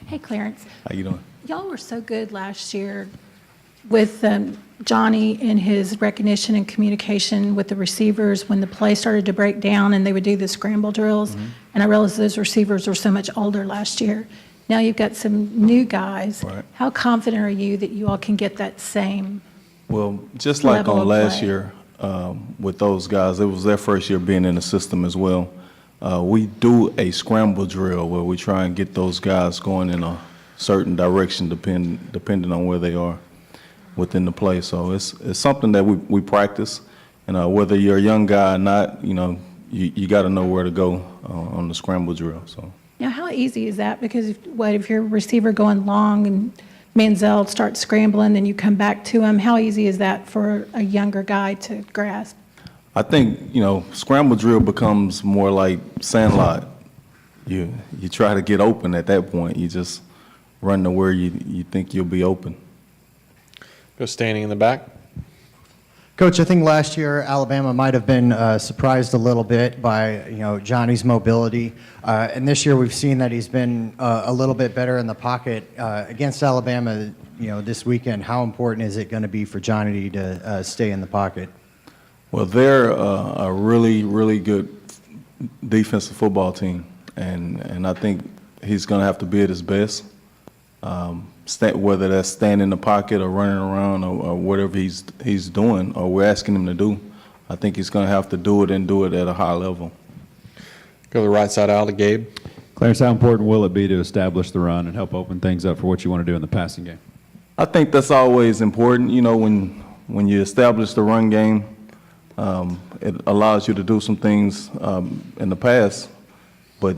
Hey, Clarence. How you doing? Y'all were so good last year with Johnny and his recognition and communication with the receivers when the play started to break down and they would do the scramble drills. And I realized those receivers were so much older last year. Now you've got some new guys. Right. How confident are you that you all can get that same? Well, just like Level on of last play. year with those guys, it was their first year being in the system as well. We do a scramble drill where we try and get those guys going in a certain direction depending on where they are within the play. So it's something that we practice, and whether you're a young guy or not, you got to know where to go on the scramble drill. So. Now, how easy is that? Because if you're a receiver going long and Manziel starts scrambling, then you come back to him, how easy is that for a younger guy to grasp? I think, scramble drill becomes more like sandlot. You try to get open at that point. You just run to where you think you'll be open. Go standing in the back. Coach, I think last year Alabama might have been surprised a little bit by Johnny's mobility, and this year we've seen that he's been a little bit better in the pocket against Alabama. This weekend, how important is it going to be for Johnny to stay in the pocket? Well, they're a really, really good defensive football team, and I think he's going to have to be at his best. Whether that's standing in the pocket or running around or whatever he's doing or we're asking him to do, I think he's going to have to do it and do it at a high level. Go to the right side aisle to Gabe. Clarence, how important will it be to establish the run and help open things up for what you want to do in the passing game? I think that's always important. When you establish the run game, it allows you to do some things in the past, but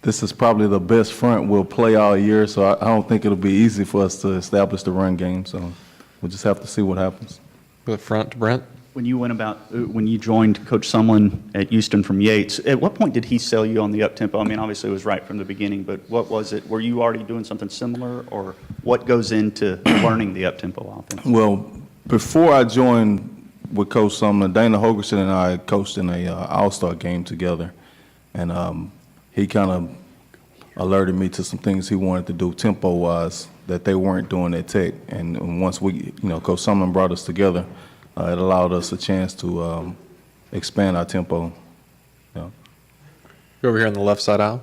this is probably the best front we'll play all year, so I don't think it'll be easy for us to establish the run game. So we'll just have to see what happens. Go to the front to Brent. When you joined Coach Sumlin at Houston from Yates, at what point did he sell you on the up-tempo? I mean, obviously it was right from the beginning, but what was it? Were you already doing something similar, or what goes into learning the up-tempo offense? Well, before I joined with Coach Sumlin, Dana Holgerson and I coached in a All-Star game together, and he kind of alerted me to some things he wanted to do tempo-wise that they weren't doing at Tech. And once Coach Sumlin brought us together, it allowed us a chance to expand our tempo. Go over here on the left side aisle.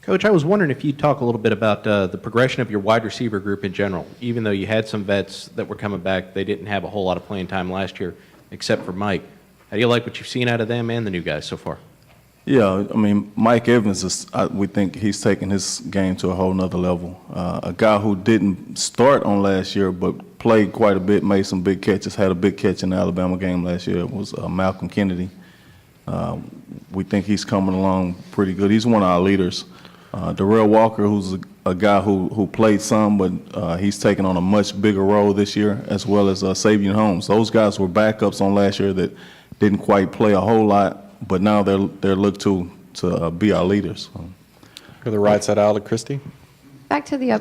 Coach, I was wondering if you'd talk a little bit about the progression of your wide receiver group in general. Even though you had some vets that were coming back, they didn't have a whole lot of playing time last year, except for Mike. How do you like what you've seen out of them and the new guys so far? Yeah, I mean, Mike Evans, we think he's taken his game to a whole nother level. A guy who didn't start on last year but played quite a bit, made some big catches, had a big catch in the Alabama game last year, was Malcolm Kennedy. We think he's coming along pretty good. He's one of our leaders. Darrell Walker, who's a guy who played some, but he's taken on a much bigger role this year, as well as Savion Holmes. Those guys were backups on last year that didn't quite play a whole lot, but now they're looked to be our leaders. Go to the right side aisle to Christy. Back to the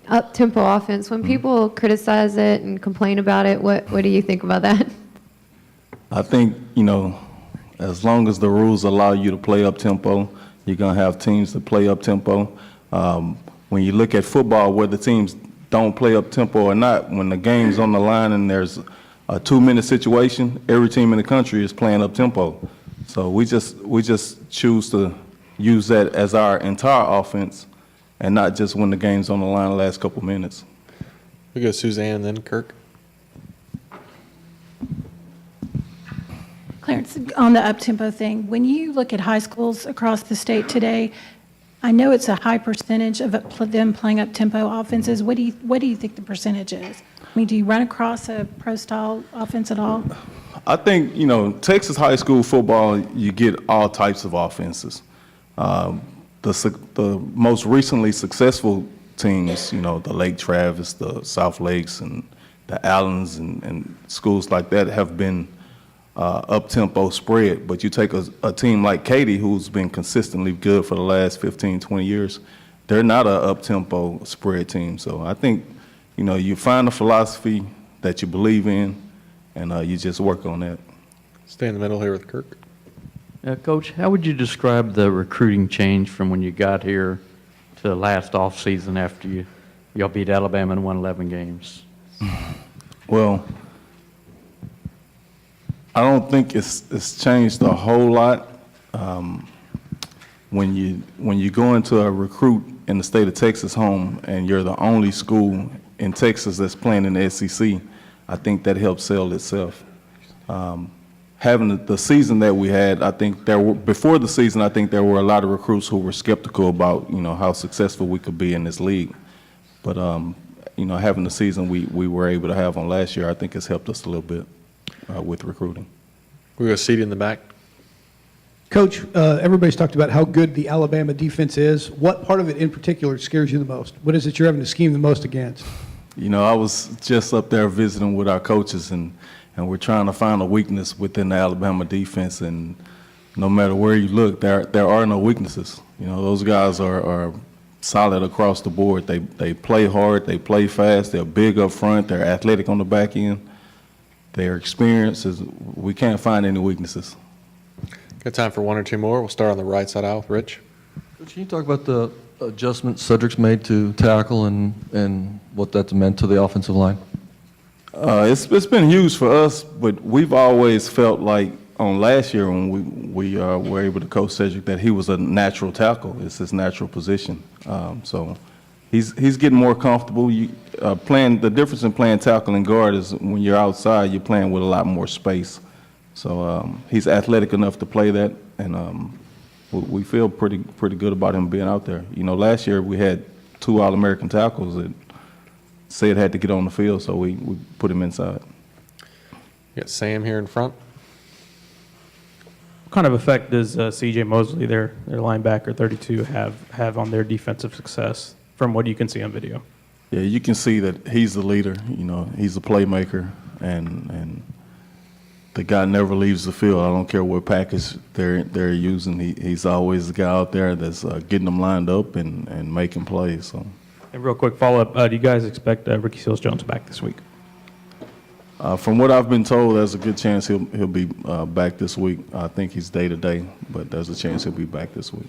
up-tempo offense. When people criticize it and complain about it, what do you think about that? I think, as long as the rules allow you to play up-tempo, you're going to have teams that play up-tempo. When you look at football, whether teams don't play up-tempo or not, when the game's on the line and there's a 2-minute situation, every team in the country is playing up-tempo. So we just choose to use that as our entire offense and not just when the game's on the line the last couple minutes. We go Suzanne and then Kirk. Clarence, on the up-tempo thing, when you look at high schools across the state today, I know it's a high percentage of them playing up-tempo offenses. What do you think the percentage is? I mean, do you run across a pro-style offense at all? I think, Texas high school football, you get all types of offenses. The most recently successful teams, the Lake Travis, the South Lakes, and the Allens and schools like that have been up-tempo spread. But you take a team like Katy, who's been consistently good for the last 15, 20 years, they're not an up-tempo spread team. So I think, you find a philosophy that you believe in, and you just work on that. Stay in the middle here with Kirk. Coach, how would you describe the recruiting change from when you got here to last off season after y'all beat Alabama and won 11 games? Well, I don't think it's changed a whole lot. When you go into a recruit in the state of Texas home and you're the only school in Texas that's playing in the SEC, I think that helps sell itself. Having the season that we had, I think before the season, I think there were a lot of recruits who were skeptical about, how successful we could be in this league. But, having the season we were able to have on last year, I think has helped us a little bit with recruiting. We got a seat in the back. Coach, everybody's talked about how good the Alabama defense is. What part of it in particular scares you the most? What is it you're having to scheme the most against? I was just up there visiting with our coaches, and we're trying to find a weakness within the Alabama defense. And no matter where you look, there are no weaknesses. Those guys are solid across the board. They play hard, they play fast, they're big up front, they're athletic on the back end. Their experience is, we can't find any weaknesses. Got time for one or two more. We'll start on the right side out with Rich. Can you talk about the adjustments Cedric's made to tackle and what that's meant to the offensive line? It's been huge for us, but we've always felt like on last year when we were able to coach Cedric that he was a natural tackle. It's his natural position. So he's getting more comfortable. The difference in playing tackle and guard is when you're outside, you're playing with a lot more space. So he's athletic enough to play that, and we feel pretty good about him being out there. Last year we had 2 All-American tackles that said had to get on the field, so we put him inside. You got Sam here in front. What kind of effect does C.J. Mosley, their linebacker 32, have on their defensive success from what you can see on video? Yeah, you can see that he's the leader. He's a playmaker, and the guy never leaves the field. I don't care what package they're using. He's always the guy out there that's getting them lined up and making plays. So. And real quick follow-up, do you guys expect Ricky Seals-Jones back this week? From what I've been told, there's a good chance he'll be back this week. I think he's day-to-day, but there's a chance he'll be back this week.